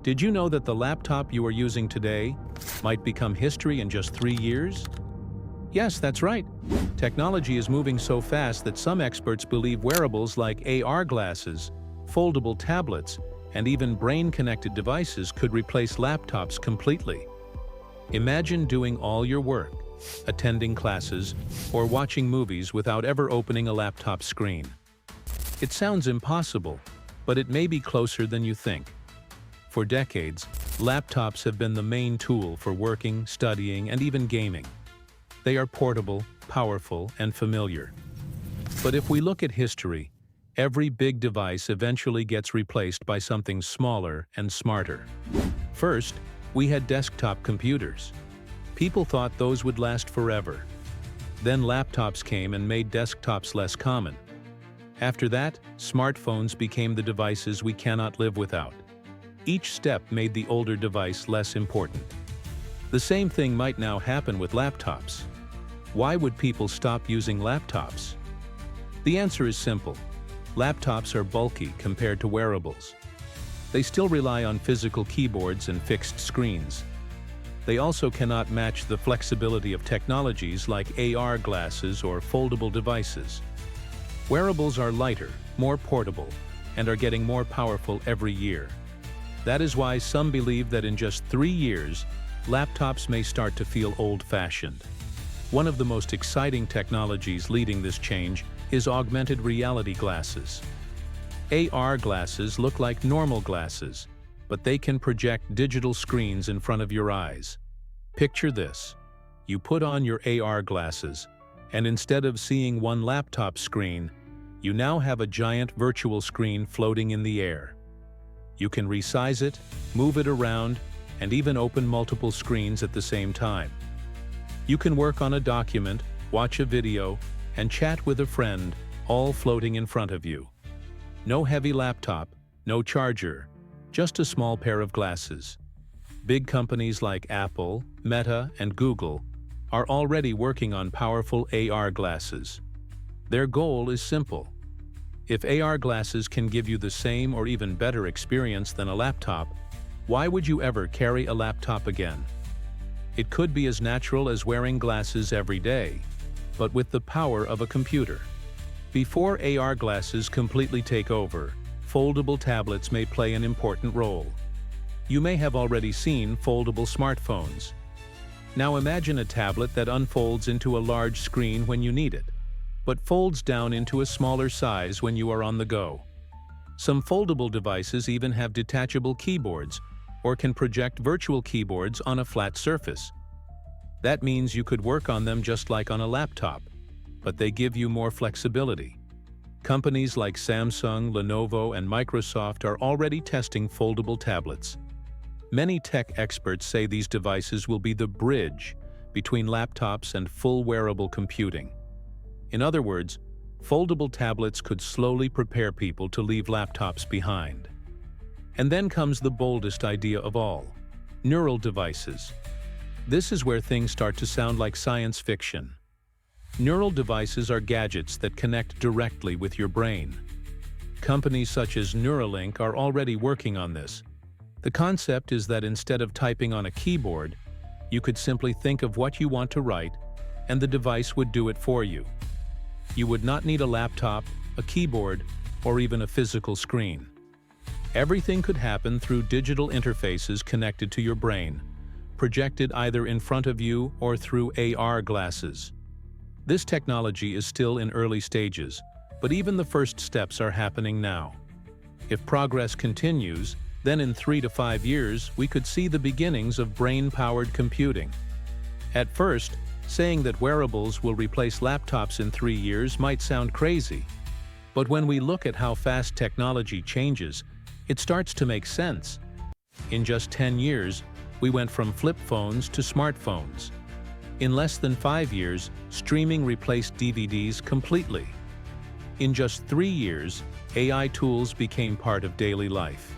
Did you know that the laptop you are using today might become history in just 3 years? Yes, that's right. Technology is moving so fast that some experts believe wearables like AR glasses, foldable tablets, and even brain-connected devices could replace laptops completely. Imagine doing all your work, attending classes, or watching movies without ever opening a laptop screen. It sounds impossible, but it may be closer than you think. For decades, laptops have been the main tool for working, studying, and even gaming. They are portable, powerful, and familiar. But if we look at history, every big device eventually gets replaced by something smaller and smarter. First, we had desktop computers. People thought those would last forever. Then laptops came and made desktops less common. After that, smartphones became the devices we cannot live without. Each step made the older device less important. The same thing might now happen with laptops. Why would people stop using laptops? The answer is simple. Laptops are bulky compared to wearables. They still rely on physical keyboards and fixed screens. They also cannot match the flexibility of technologies like AR glasses or foldable devices. Wearables are lighter, more portable, and are getting more powerful every year. That is why some believe that in just 3 years, laptops may start to feel old-fashioned. One of the most exciting technologies leading this change is augmented reality glasses. AR glasses look like normal glasses, but they can project digital screens in front of your eyes. Picture this. You put on your AR glasses, and instead of seeing one laptop screen, you now have a giant virtual screen floating in the air. You can resize it, move it around, and even open multiple screens at the same time. You can work on a document, watch a video, and chat with a friend, all floating in front of you. No heavy laptop, no charger, just a small pair of glasses. Big companies like Apple, Meta, and Google are already working on powerful AR glasses. Their goal is simple. If AR glasses can give you the same or even better experience than a laptop, why would you ever carry a laptop again? It could be as natural as wearing glasses every day, but with the power of a computer. Before AR glasses completely take over, foldable tablets may play an important role. You may have already seen foldable smartphones. Now imagine a tablet that unfolds into a large screen when you need it, but folds down into a smaller size when you are on the go. Some foldable devices even have detachable keyboards or can project virtual keyboards on a flat surface. That means you could work on them just like on a laptop, but they give you more flexibility. Companies like Samsung, Lenovo, and Microsoft are already testing foldable tablets. Many tech experts say these devices will be the bridge between laptops and full wearable computing. In other words, foldable tablets could slowly prepare people to leave laptops behind. And then comes the boldest idea of all: neural devices. This is where things start to sound like science fiction. Neural devices are gadgets that connect directly with your brain. Companies such as Neuralink are already working on this. The concept is that instead of typing on a keyboard, you could simply think of what you want to write, and the device would do it for you. You would not need a laptop, a keyboard, or even a physical screen. Everything could happen through digital interfaces connected to your brain, projected either in front of you or through AR glasses. This technology is still in early stages, but even the first steps are happening now. If progress continues, then in 3 to 5 years we could see the beginnings of brain-powered computing. At first, saying that wearables will replace laptops in 3 years might sound crazy. But when we look at how fast technology changes, it starts to make sense. In just 10 years, we went from flip phones to smartphones. In less than 5 years, streaming replaced DVDs completely. In just 3 years, AI tools became part of daily life.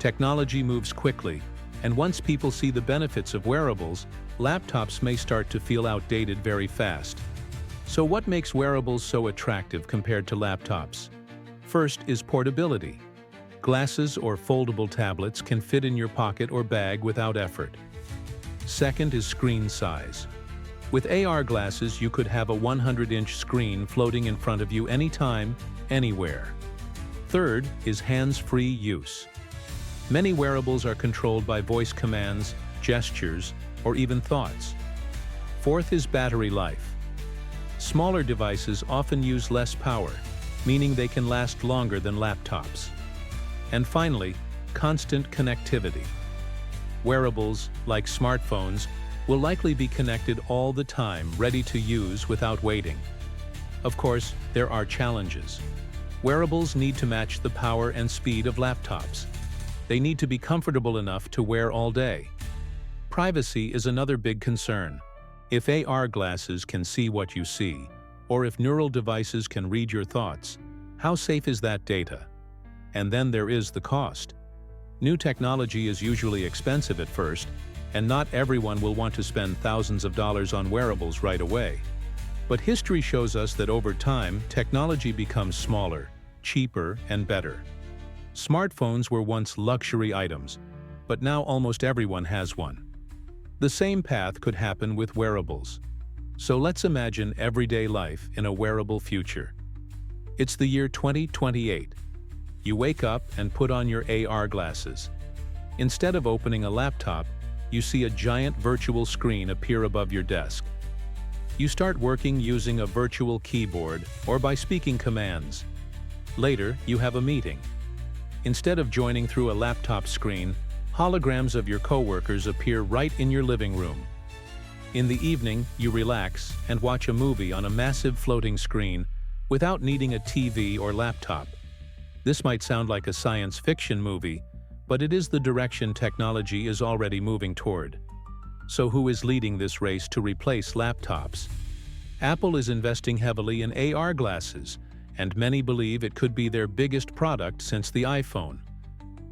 Technology moves quickly, and once people see the benefits of wearables, laptops may start to feel outdated very fast. So what makes wearables so attractive compared to laptops? First is portability. Glasses or foldable tablets can fit in your pocket or bag without effort. Second is screen size. With AR glasses, you could have a 100-inch screen floating in front of you anytime, anywhere. Third is hands-free use. Many wearables are controlled by voice commands, gestures, or even thoughts. Fourth is battery life. Smaller devices often use less power, meaning they can last longer than laptops. And finally, constant connectivity. Wearables, like smartphones, will likely be connected all the time, ready to use without waiting. Of course, there are challenges. Wearables need to match the power and speed of laptops. They need to be comfortable enough to wear all day. Privacy is another big concern. If AR glasses can see what you see, or if neural devices can read your thoughts, how safe is that data? And then there is the cost. New technology is usually expensive at first, and not everyone will want to spend thousands of dollars on wearables right away. But history shows us that over time, technology becomes smaller, cheaper, and better. Smartphones were once luxury items, but now almost everyone has one. The same path could happen with wearables. So let's imagine everyday life in a wearable future. It's the year 2028. You wake up and put on your AR glasses. Instead of opening a laptop, you see a giant virtual screen appear above your desk. You start working using a virtual keyboard or by speaking commands. Later, you have a meeting. Instead of joining through a laptop screen, holograms of your coworkers appear right in your living room. In the evening, you relax and watch a movie on a massive floating screen without needing a TV or laptop. This might sound like a science fiction movie, but it is the direction technology is already moving toward. So who is leading this race to replace laptops? Apple is investing heavily in AR glasses, and many believe it could be their biggest product since the iPhone.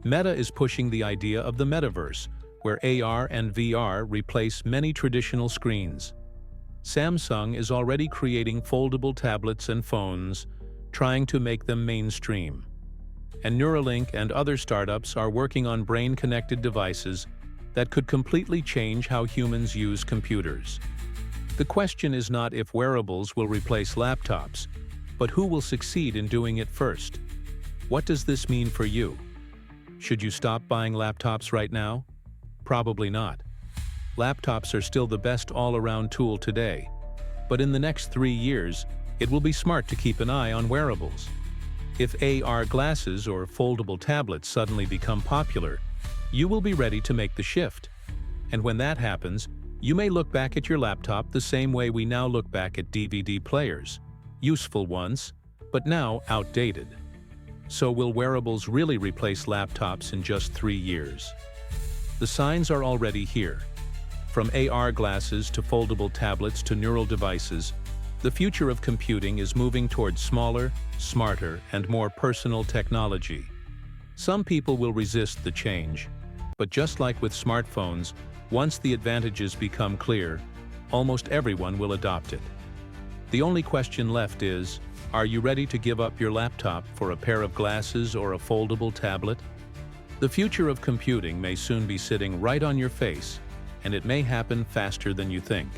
Meta is pushing the idea of the metaverse, where AR and VR replace many traditional screens. Samsung is already creating foldable tablets and phones, trying to make them mainstream. And Neuralink and other startups are working on brain-connected devices that could completely change how humans use computers. The question is not if wearables will replace laptops, but who will succeed in doing it first. What does this mean for you? Should you stop buying laptops right now? Probably not. Laptops are still the best all-around tool today, but in the next 3 years, it will be smart to keep an eye on wearables. If AR glasses or foldable tablets suddenly become popular, you will be ready to make the shift. And when that happens, you may look back at your laptop the same way we now look back at DVD players. Useful once, but now outdated. So will wearables really replace laptops in just 3 years? The signs are already here. From AR glasses to foldable tablets to neural devices, the future of computing is moving towards smaller, smarter, and more personal technology. Some people will resist the change, but just like with smartphones, once the advantages become clear, almost everyone will adopt it. The only question left is, are you ready to give up your laptop for a pair of glasses or a foldable tablet? The future of computing may soon be sitting right on your face, and it may happen faster than you think.